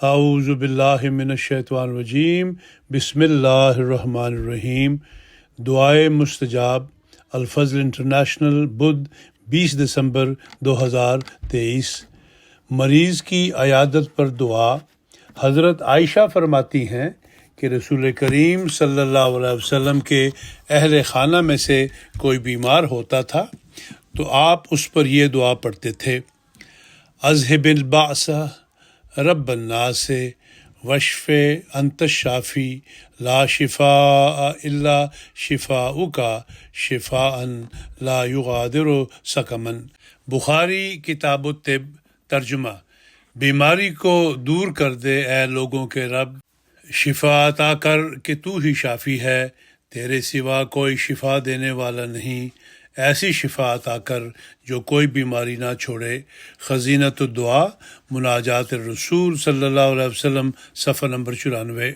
اعوذ باللہ من الشیطان الرجیم، بسم اللہ الرحمن الرحیم۔ دعائے مستجاب الفضل انٹرنیشنل، بدھ 20 دسمبر 2023۔ مریض کی عیادت پر دعا۔ حضرت عائشہ فرماتی ہیں کہ رسول کریم صلی اللہ علیہ وسلم کے اہل خانہ میں سے کوئی بیمار ہوتا تھا تو آپ اس پر یہ دعا پڑھتے تھے: اذہب البأس رب الناس واشف انت الشافی لا شفاء الا شفاؤک شفاء لا یغادر سقما۔ بخاری کتاب الطب۔ ترجمہ: بیماری کو دور کر دے اے لوگوں کے رب، شفا عطا کر کہ تو ہی شافی ہے، تیرے سوا کوئی شفا دینے والا نہیں، ایسی شفا عطا کر جو کوئی بیماری نہ چھوڑے۔ خزینۃ الدعا، مناجات الرسول صلی اللہ علیہ وسلم، صفحہ نمبر 94۔